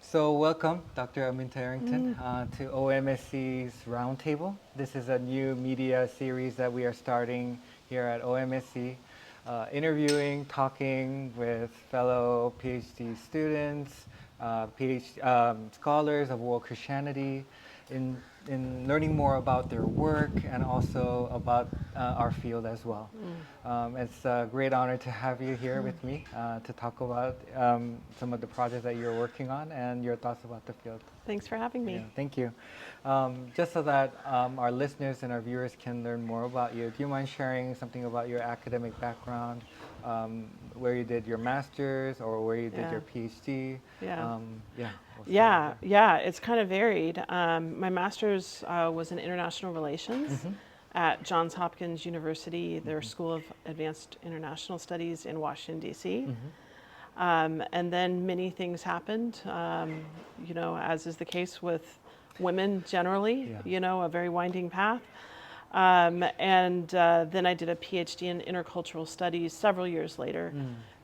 So welcome, Dr. Aminta Arrington, to OMSC's Roundtable. This is a new media series that we are starting here at OMSC, interviewing, talking with fellow PhD students, scholars of world Christianity, in learning more about their work and also about our field as well. It's a great honor to have you here with me to talk about some of the projects that you're working on and your thoughts about the field. Thanks for having me. Yeah, thank you. Just so that our listeners and our viewers can learn more about you, do you mind sharing something about your academic background, where you did your master's or where you did your PhD? It's kind of varied. My master's was in international relations at Johns Hopkins University, their School of Advanced International Studies in Washington, D.C. And then many things happened, as is the case with women generally, a very winding path. Then I did a PhD in intercultural studies several years later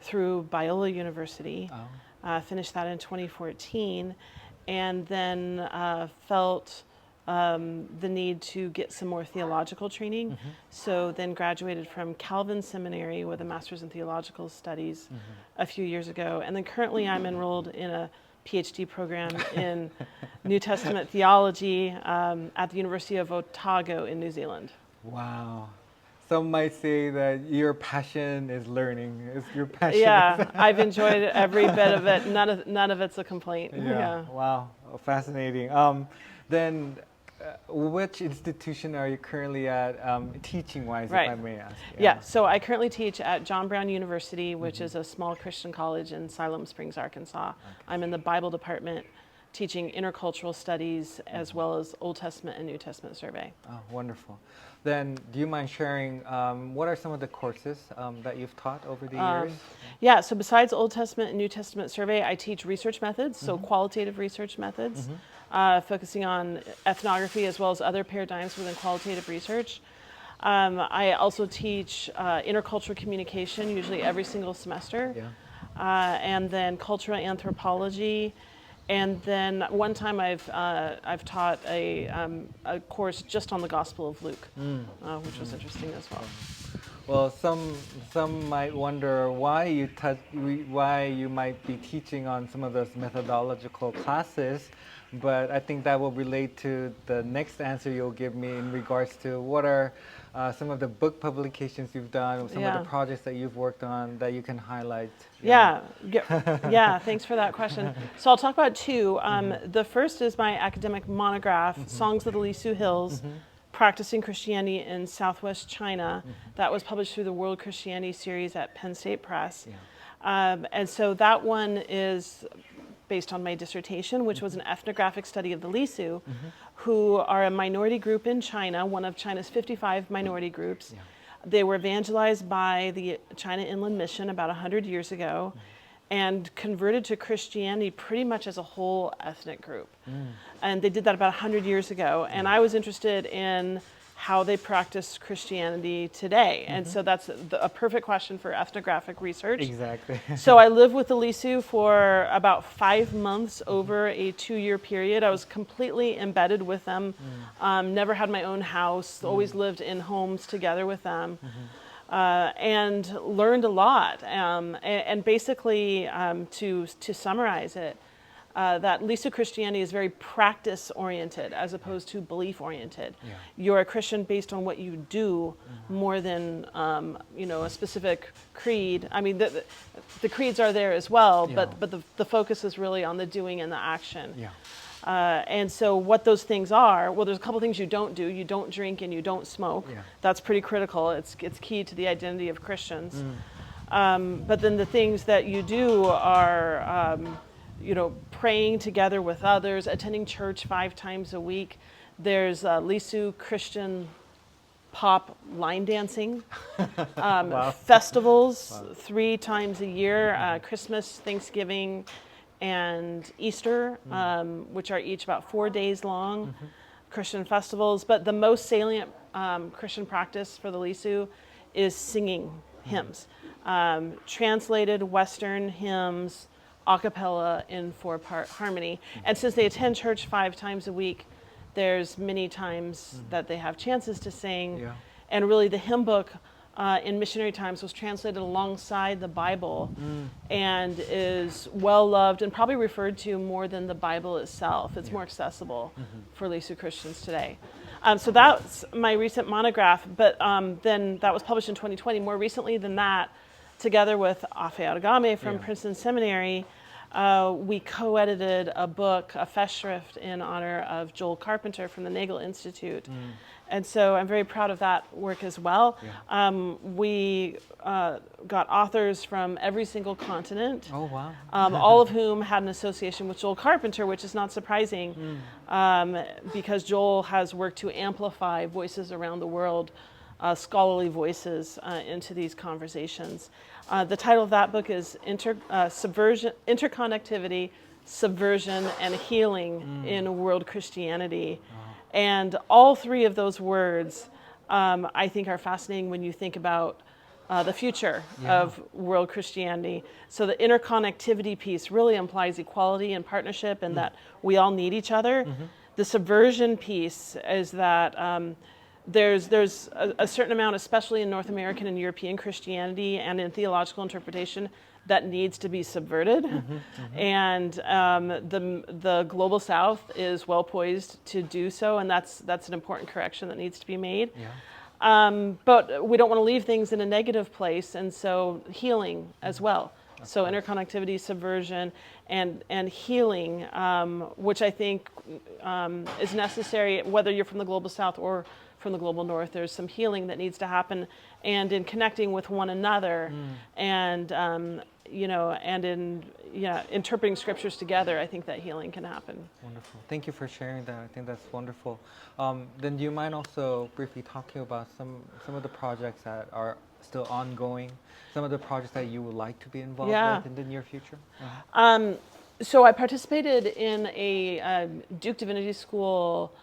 through Biola University. Finished that in 2014, and then felt the need to get some more theological training. So then graduated from Calvin Seminary with a master's in theological studies a few years ago. And then currently I'm enrolled in a PhD program in New Testament theology at the University of Otago in New Zealand. Wow. Some might say that your passion is learning. Is your passion? Yeah, I've enjoyed every bit of it. None of it's a complaint. Yeah. Wow. Fascinating. Then, which institution are you currently at, teaching-wise, if I may ask? Yeah. So I currently teach at John Brown University, which is a small Christian college in Siloam Springs, Arkansas. I'm in the Bible department, teaching intercultural studies as well as Old Testament and New Testament survey. Oh, wonderful. Then, do you mind sharing what are some of the courses that you've taught over the years? Yeah, so besides Old Testament and New Testament survey, I teach research methods, so qualitative research methods, focusing on ethnography as well as other paradigms within qualitative research. I also teach intercultural communication, usually every single semester, and then cultural anthropology. And then one time I've taught a course just on the Gospel of Luke, which was interesting as well. Well, some might wonder why you might be teaching on some of those methodological classes, but I think that will relate to the next answer you'll give me in regards to what are some of the book publications you've done, some of the projects that you've worked on that you can highlight. Yeah, thanks for that question. So I'll talk about two. The first is my academic monograph, Songs of the Lisu Hills, Practicing Christianity in Southwest China. That was published through the World Christianity Series at Penn State Press. And so that one is based on my dissertation, which was an ethnographic study of the Lisu, who are a minority group in China, one of China's 55 minority groups. They were evangelized by the China Inland Mission about 100 years ago and converted to Christianity pretty much as a whole ethnic group. And they did that about 100 years ago. And I was interested in how they practice Christianity today. And so that's a perfect question for ethnographic research. Exactly. So I lived with the Lisu for about 5 months over a 2-year period. I was completely embedded with them, never had my own house, always lived in homes together with them, and learned a lot. And basically, to summarize it, that Lisu Christianity is very practice-oriented as opposed to belief-oriented. You're a Christian based on what you do more than a specific creed. I mean, the creeds are there as well, but the focus is really on the doing and the action. And so what those things are, well, there's a couple things you don't do. You don't drink and you don't smoke. That's pretty critical. It's key to the identity of Christians. But then the things that you do are praying together with others, attending church 5 times a week. There's Lisu Christian pop line dancing, festivals 3 times a year, Christmas, Thanksgiving, and Easter, which are each about 4 days long, Christian festivals. But the most salient Christian practice for the Lisu is singing hymns, translated Western hymns, a cappella in 4-part harmony. And since they attend church 5 times a week, there's many times that they have chances to sing. Yeah. And really the hymn book in missionary times was translated alongside the Bible and is well loved and probably referred to more than the Bible itself. It's more accessible for Lisu Christians today. So that's my recent monograph, but then that was published in 2020. More recently than that, together with Afe Argame from Princeton Seminary, we co-edited a book, a Festschrift, in honor of Joel Carpenter from the Nagel Institute. And so I'm very proud of that work as well. Yeah. We got authors from every single continent. Oh, wow. All of whom had an association with Joel Carpenter, which is not surprising because Joel has worked to amplify voices around the world, scholarly voices into these conversations. The title of that book is Interconnectivity, Subversion, and Healing in World Christianity. And all 3 of those words, I think, are fascinating when you think about the future of world Christianity. So the interconnectivity piece really implies equality and partnership and that we all need each other. The subversion piece is that there's a certain amount, especially in North American and European Christianity and in theological interpretation, that needs to be subverted. And the global South is well poised to do so, and that's an important correction that needs to be made. But we don't want to leave things in a negative place, and so healing as well. So interconnectivity, subversion, and healing, which I think is necessary, whether you're from the global South or from the global North. There's some healing that needs to happen, and in connecting with one another, and and in interpreting scriptures together, I think that healing can happen. Wonderful. Thank you for sharing that. I think that's wonderful. Then do you mind also briefly talking about some of the projects that are still ongoing, some of the projects that you would like to be involved with in the near future? So I participated in a Duke Divinity School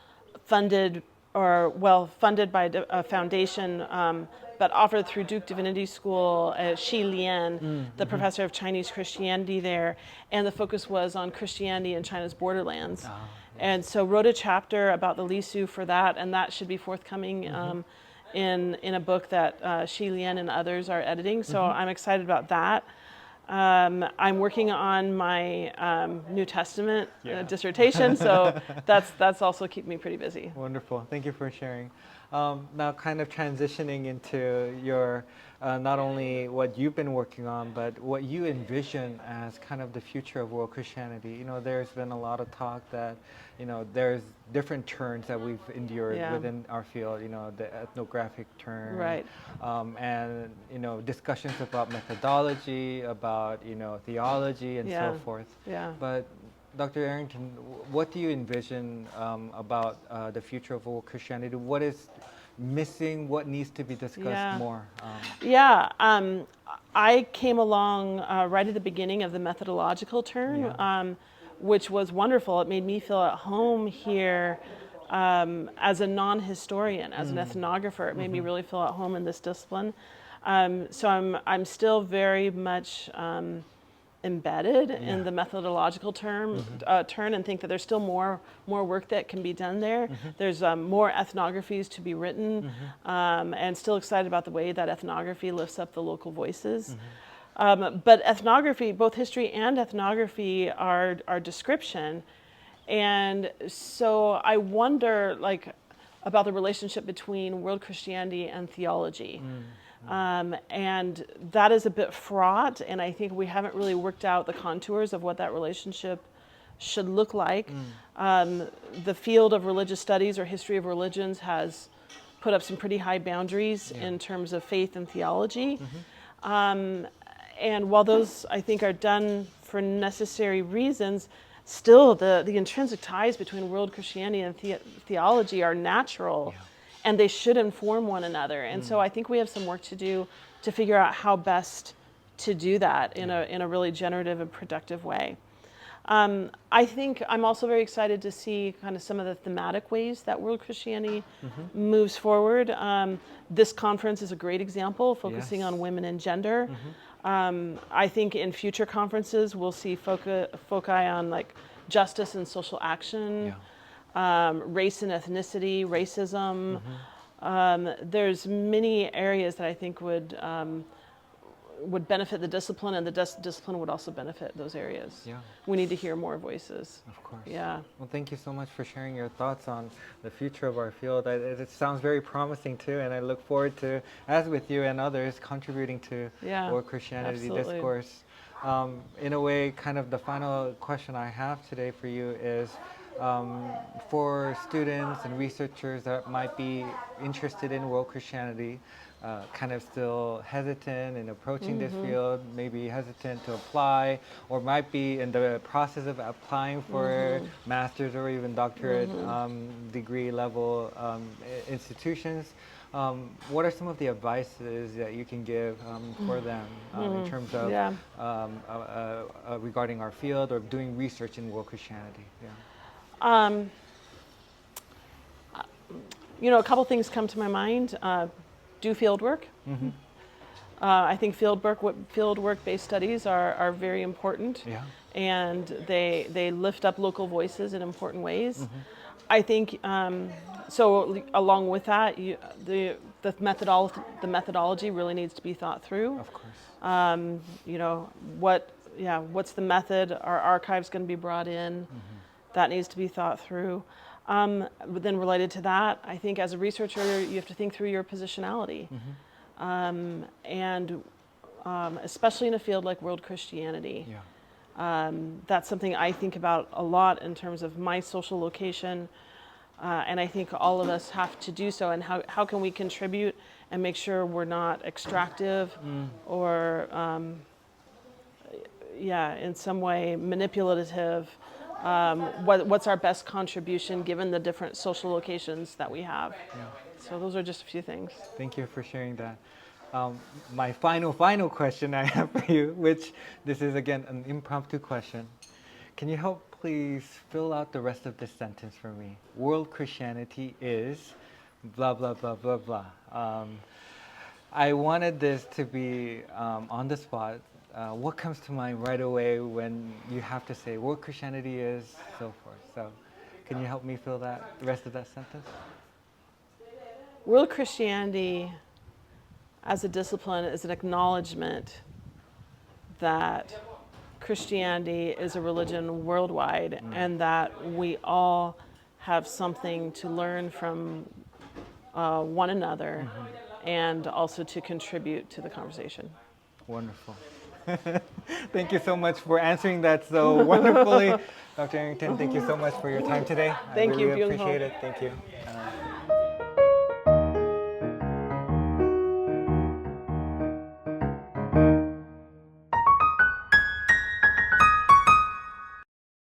funded by a foundation, but offered through Duke Divinity School, Xi Lian, the professor of Chinese Christianity there, and the focus was on Christianity in China's borderlands. And so wrote a chapter about the Lisu for that, and that should be forthcoming in a book that Xi Lian and others are editing. So I'm excited about that. I'm working on my New Testament dissertation, so that's also keeping me pretty busy. Wonderful. Thank you for sharing. Now kind of transitioning into your, not only what you've been working on, but what you envision as kind of the future of world Christianity. There's been a lot of talk that, there's different turns that we've endured within our field, the ethnographic turn. Right. And, discussions about methodology, about, theology and so forth. Yeah. But Dr. Arrington, what do you envision about the future of world Christianity? What is missing? What needs to be discussed more? I came along right at the beginning of the methodological turn, which was wonderful. It made me feel at home here as a non-historian, as an ethnographer. It made me really feel at home in this discipline. So I'm still very much embedded in the methodological turn and think that there's still more work that can be done there. There's more ethnographies to be written, and still excited about the way that ethnography lifts up the local voices. But ethnography, both history and ethnography, are description. And so I wonder about the relationship between world Christianity and theology. And that is a bit fraught, and I think we haven't really worked out the contours of what that relationship should look like. The field of religious studies or history of religions has put up some pretty high boundaries in terms of faith and theology. And while those, I think, are done for necessary reasons, still the intrinsic ties between world Christianity and theology are natural. And they should inform one another. And so I think we have some work to do to figure out how best to do that in a really generative and productive way. I think I'm also very excited to see kind of some of the thematic ways that world Christianity moves forward. This conference is a great example, focusing on women and gender. I think in future conferences we'll see foci on like justice and social action, race and ethnicity, racism. There's many areas that I think would benefit the discipline, and the discipline would also benefit those areas. Yeah. We need to hear more voices. Of course. Yeah. Well, thank you so much for sharing your thoughts on the future of our field. It sounds very promising too, and I look forward to, as with you and others, contributing to World Christianity discourse. In a way, kind of the final question I have today for you is, for students and researchers that might be interested in world Christianity, kind of still hesitant in approaching this field, maybe hesitant to apply, or might be in the process of applying for master's or even doctorate degree level institutions. What are some of the advices that you can give for them in terms of regarding our field or doing research in world Christianity? A couple things come to my mind. Do field work. I think fieldwork-based studies are very important, and they lift up local voices in important ways. I think so. Along with that, the methodology really needs to be thought through. Of course. What's the method? Are archives going to be brought in? That needs to be thought through. But then related to that, I think as a researcher, you have to think through your positionality. And especially in a field like world Christianity, that's something I think about a lot in terms of my social location. And I think all of us have to do so. And how can we contribute and make sure we're not extractive or, in some way manipulative? What's our best contribution given the different social locations that we have? So those are just a few things. Thank you for sharing that. My final question I have for you, which this is again an impromptu question. Can you help please fill out the rest of this sentence for me? World Christianity is blah, blah, blah, blah, blah. I wanted this to be on the spot. What comes to mind right away when you have to say world Christianity is so forth? So can you help me fill the rest of that sentence? World Christianity as a discipline is an acknowledgement that Christianity is a religion worldwide and that we all have something to learn from one another and also to contribute to the conversation. Wonderful. Thank you so much for answering that so wonderfully. Dr. Arrington, thank you so much for your time today. Thank you. I really appreciate it. Thank you.